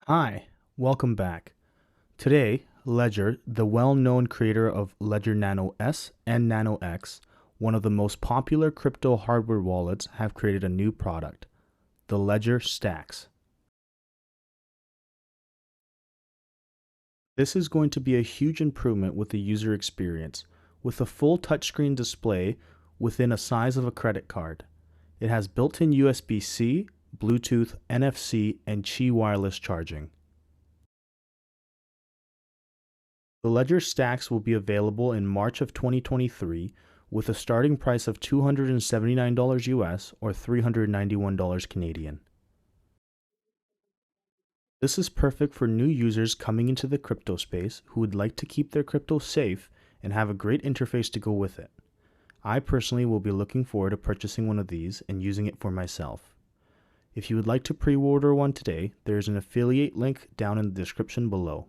Hi, welcome back. Today, Ledger, the well-known creator of Ledger Nano S and Nano X, one of the most popular crypto hardware wallets, have created a new product, the Ledger Stax. This is going to be a huge improvement with the user experience, with a full touchscreen display within a size of a credit card. It has built-in USB-C, Bluetooth, NFC, and Qi wireless charging. The Ledger Stax will be available in March of 2023 with a starting price of $279 US or $391 Canadian. This is perfect for new users coming into the crypto space who would like to keep their crypto safe and have a great interface to go with it. I personally will be looking forward to purchasing one of these and using it for myself. If you would like to pre-order one today, there is an affiliate link down in the description below.